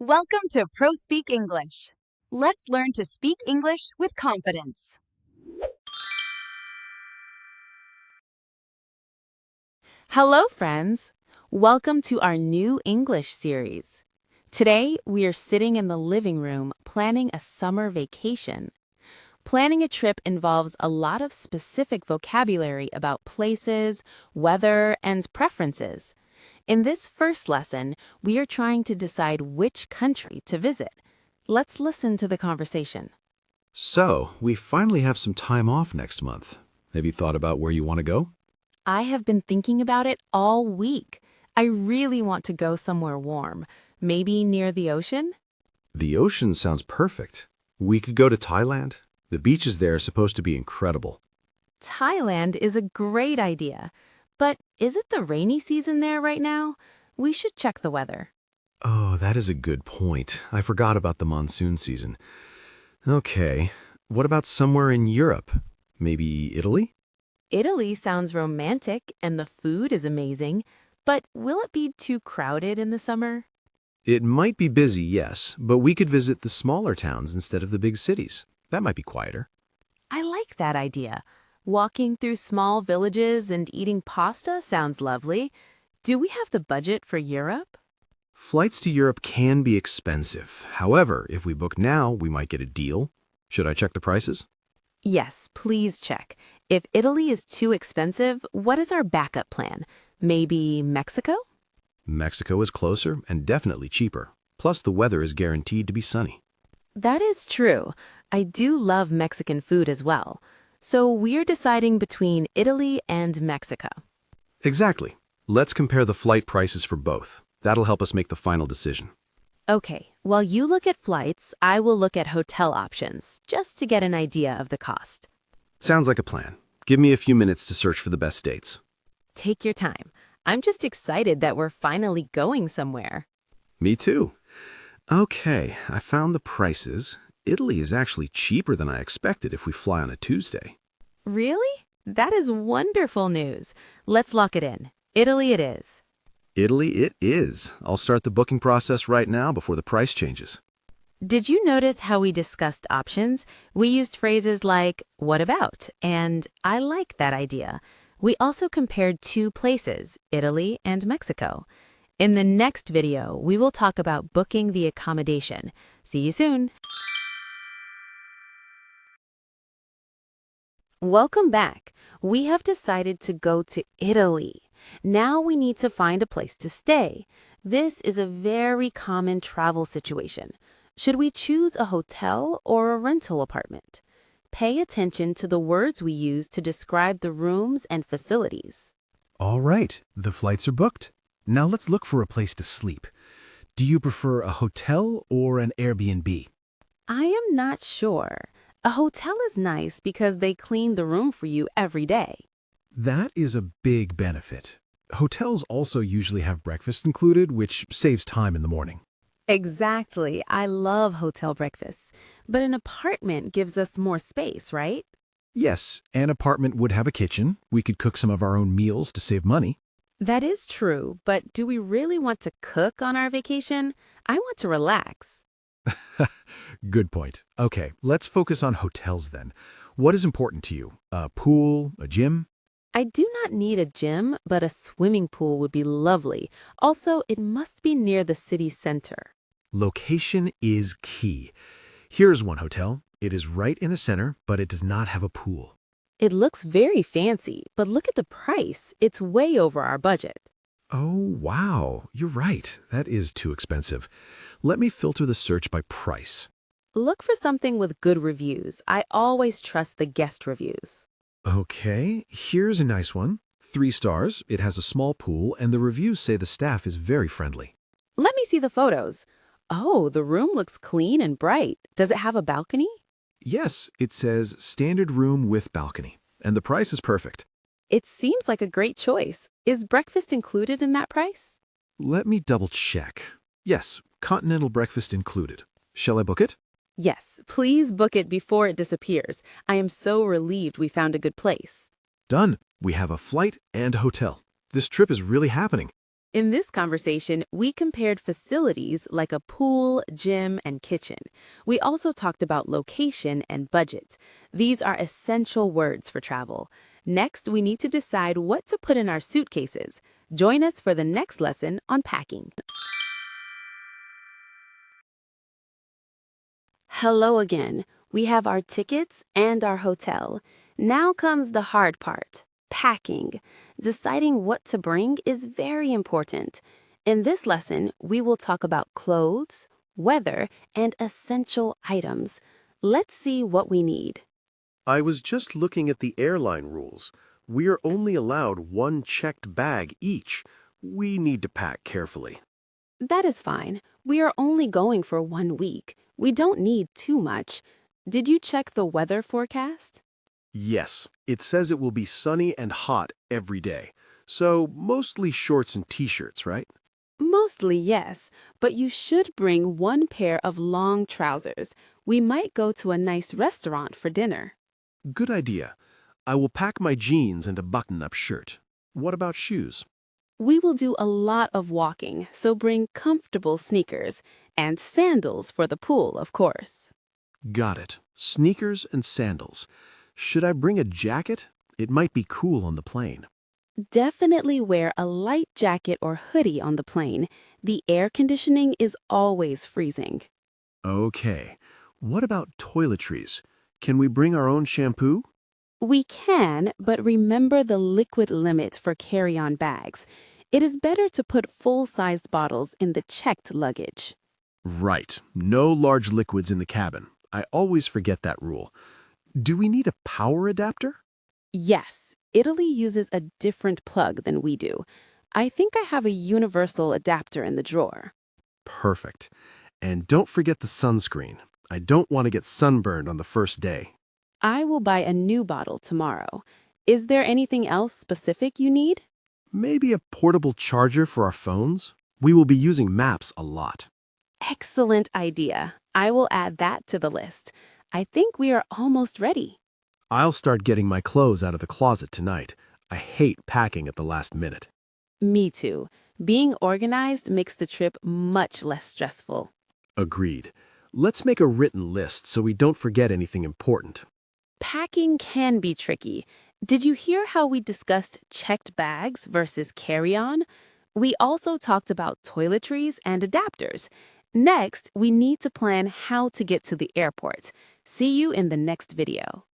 Welcome to Pro Speak English. Let's learn to speak English with confidence. Hello, friends. Welcome to our new English series. Today, we are sitting in the living room planning a summer vacation. Planning a trip involves a lot of specific vocabulary about places, weather, and preferences. In this first lesson, we are trying to decide which country to visit. Let's listen to the conversation. So, we finally have some time off next month. Have you thought about where you want to go? I have been thinking about it all week. I really want to go somewhere warm, maybe near the ocean. The ocean sounds perfect. We could go to Thailand. The beaches there are supposed to be incredible. Thailand is a great idea. But is it the rainy season there right now? We should check the weather. Oh, that is a good point. I forgot about the monsoon season. Okay, what about somewhere in Europe? Maybe Italy? Italy sounds romantic and the food is amazing, but will it be too crowded in the summer? It might be busy, yes, but we could visit the smaller towns instead of the big cities. That might be quieter. I like that idea. Walking through small villages and eating pasta sounds lovely. Do we have the budget for Europe? Flights to Europe can be expensive. However, if we book now, we might get a deal. Should I check the prices? Yes, please check. If Italy is too expensive, what is our backup plan? Maybe Mexico? Mexico is closer and definitely cheaper. Plus, the weather is guaranteed to be sunny. That is true. I do love Mexican food as well. So we're deciding between Italy and Mexico. Exactly. Let's compare the flight prices for both. That'll help us make the final decision. Okay, while you look at flights, I will look at hotel options, just to get an idea of the cost. Sounds like a plan. Give me a few minutes to search for the best dates. Take your time. I'm just excited that we're finally going somewhere. Me too. Okay, I found the prices. Italy is actually cheaper than I expected if we fly on a Tuesday. Really? That is wonderful news. Let's lock it in. Italy it is. Italy it is. I'll start the booking process right now before the price changes. Did you notice how we discussed options? We used phrases like, what about? And I like that idea. We also compared two places, Italy and Mexico. In the next video, we will talk about booking the accommodation. See you soon. Welcome back. We have decided to go to Italy. Now we need to find a place to stay. This is a very common travel situation. Should we choose a hotel or a rental apartment? Pay attention to the words we use to describe the rooms and facilities. All right, the flights are booked. Now let's look for a place to sleep. Do you prefer a hotel or an Airbnb? I am not sure. A hotel is nice because they clean the room for you every day. That is a big benefit. Hotels also usually have breakfast included, which saves time in the morning. Exactly. I love hotel breakfasts. But an apartment gives us more space, right? Yes, an apartment would have a kitchen. We could cook some of our own meals to save money. That is true, but do we really want to cook on our vacation? I want to relax. Good point. Okay, let's focus on hotels then. What is important to you? A pool, a gym? I do not need a gym, but a swimming pool would be lovely. Also, it must be near the city center. Location is key. Here's one hotel. It is right in the center, but it does not have a pool. It looks very fancy, but look at the price. It's way over our budget. Oh, wow. You're right. That is too expensive. Let me filter the search by price. Look for something with good reviews. I always trust the guest reviews. Okay, here's a nice one. 3 stars, it has a small pool, and the reviews say the staff is very friendly. Let me see the photos. Oh, the room looks clean and bright. Does it have a balcony? Yes, it says standard room with balcony, and the price is perfect. It seems like a great choice. Is breakfast included in that price? Let me double check. Yes, continental breakfast included. Shall I book it? Yes, please book it before it disappears. I am so relieved we found a good place. Done. We have a flight and a hotel. This trip is really happening. In this conversation, we compared facilities like a pool, gym, and kitchen. We also talked about location and budget. These are essential words for travel. Next, we need to decide what to put in our suitcases. Join us for the next lesson on packing. Hello again. We have our tickets and our hotel. Now comes the hard part, packing. Deciding what to bring is very important. In this lesson, we will talk about clothes, weather, and essential items. Let's see what we need. I was just looking at the airline rules. We are only allowed one checked bag each. We need to pack carefully. That is fine. We are only going for 1 week. We don't need too much. Did you check the weather forecast? Yes, it says it will be sunny and hot every day. So mostly shorts and t-shirts, right? Mostly yes, but you should bring 1 pair of long trousers. We might go to a nice restaurant for dinner. Good idea. I will pack my jeans and a button-up shirt. What about shoes? We will do a lot of walking, so bring comfortable sneakers and sandals for the pool, of course. Got it. Sneakers and sandals. Should I bring a jacket? It might be cool on the plane. Definitely wear a light jacket or hoodie on the plane. The air conditioning is always freezing. Okay. What about toiletries? Can we bring our own shampoo? We can, but remember the liquid limit for carry-on bags. It is better to put full-sized bottles in the checked luggage. Right. No large liquids in the cabin. I always forget that rule. Do we need a power adapter? Yes, Italy uses a different plug than we do. I think I have a universal adapter in the drawer. Perfect. And don't forget the sunscreen. I don't want to get sunburned on the first day. I will buy a new bottle tomorrow. Is there anything else specific you need? Maybe a portable charger for our phones? We will be using maps a lot. Excellent idea. I will add that to the list. I think we are almost ready. I'll start getting my clothes out of the closet tonight. I hate packing at the last minute. Me too. Being organized makes the trip much less stressful. Agreed. Let's make a written list so we don't forget anything important. Packing can be tricky. Did you hear how we discussed checked bags versus carry-on? We also talked about toiletries and adapters. Next, we need to plan how to get to the airport. See you in the next video.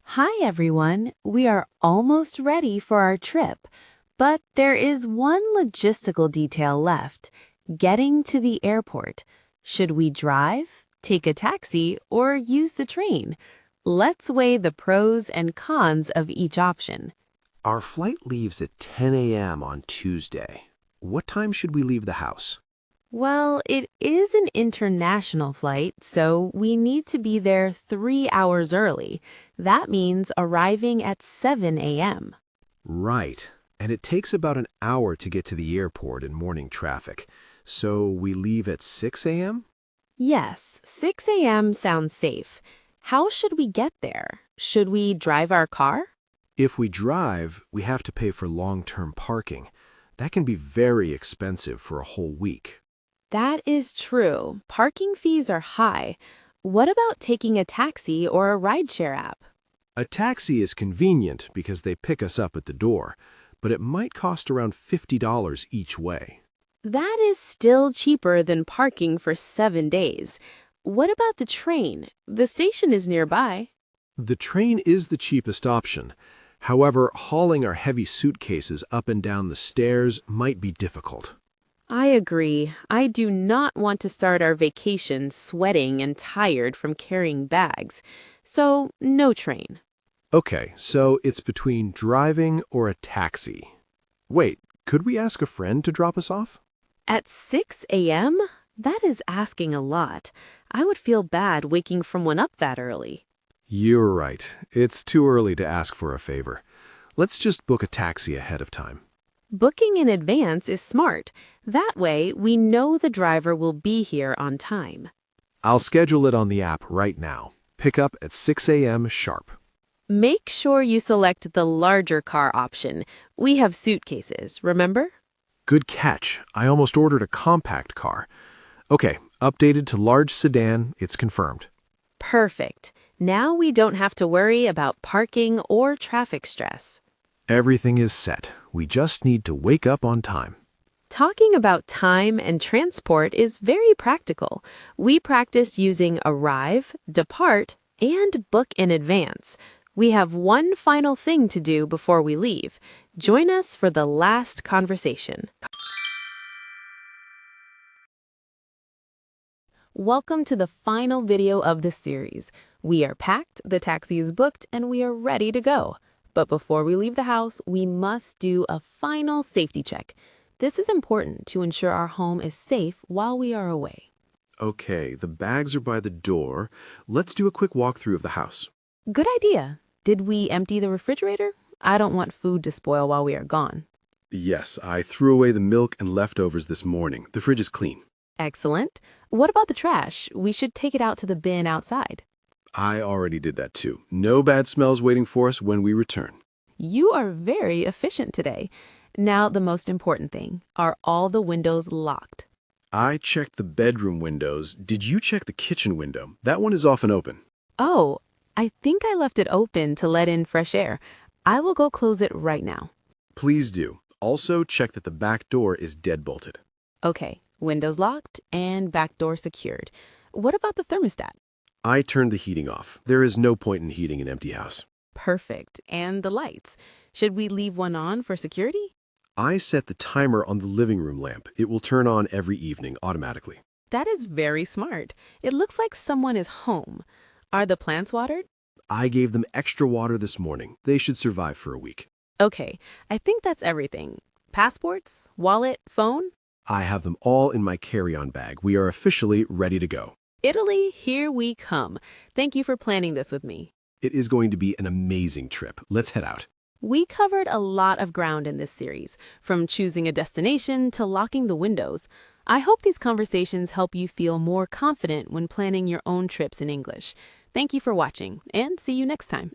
Hi everyone, we are almost ready for our trip, but there is one logistical detail left, getting to the airport. Should we drive, take a taxi, or use the train? Let's weigh the pros and cons of each option. Our flight leaves at 10 a.m. on Tuesday. What time should we leave the house? Well, it is an international flight, so we need to be there 3 hours early. That means arriving at 7 a.m. Right. And it takes about an hour to get to the airport in morning traffic. So we leave at 6 a.m.? Yes, 6 a.m. sounds safe. How should we get there? Should we drive our car? If we drive, we have to pay for long-term parking. That can be very expensive for a whole week. That is true. Parking fees are high. What about taking a taxi or a rideshare app? A taxi is convenient because they pick us up at the door, but it might cost around $50 each way. That is still cheaper than parking for 7 days. What about the train? The station is nearby. The train is the cheapest option. However, hauling our heavy suitcases up and down the stairs might be difficult. I agree. I do not want to start our vacation sweating and tired from carrying bags. So, no train. Okay, so it's between driving or a taxi. Wait, could we ask a friend to drop us off? At 6 a.m.? That is asking a lot. I would feel bad waking someone up that early. You're right. It's too early to ask for a favor. Let's just book a taxi ahead of time. Booking in advance is smart. That way, we know the driver will be here on time. I'll schedule it on the app right now. Pick up at 6 a.m. sharp. Make sure you select the larger car option. We have suitcases, remember? Good catch. I almost ordered a compact car. Okay, updated to large sedan. It's confirmed. Perfect. Now we don't have to worry about parking or traffic stress. Everything is set. We just need to wake up on time. Talking about time and transport is very practical. We practice using arrive, depart, and book in advance. We have one final thing to do before we leave. Join us for the last conversation. Welcome to the final video of this series. We are packed, the taxi is booked, and we are ready to go. But before we leave the house, we must do a final safety check. This is important to ensure our home is safe while we are away. Okay, the bags are by the door. Let's do a quick walkthrough of the house. Good idea. Did we empty the refrigerator? I don't want food to spoil while we are gone. Yes, I threw away the milk and leftovers this morning. The fridge is clean. Excellent. What about the trash? We should take it out to the bin outside. I already did that too. No bad smells waiting for us when we return. You are very efficient today. Now, the most important thing. Are all the windows locked? I checked the bedroom windows. Did you check the kitchen window? That one is often open. Oh, I think I left it open to let in fresh air. I will go close it right now. Please do. Also, check that the back door is deadbolted. Okay, windows locked and back door secured. What about the thermostat? I turned the heating off. There is no point in heating an empty house. Perfect. And the lights? Should we leave one on for security? I set the timer on the living room lamp. It will turn on every evening automatically. That is very smart. It looks like someone is home. Are the plants watered? I gave them extra water this morning. They should survive for a week. Okay, I think that's everything. Passports, wallet, phone? I have them all in my carry-on bag. We are officially ready to go. Italy, here we come. Thank you for planning this with me. It is going to be an amazing trip. Let's head out. We covered a lot of ground in this series, from choosing a destination to locking the windows. I hope these conversations help you feel more confident when planning your own trips in English. Thank you for watching, and see you next time.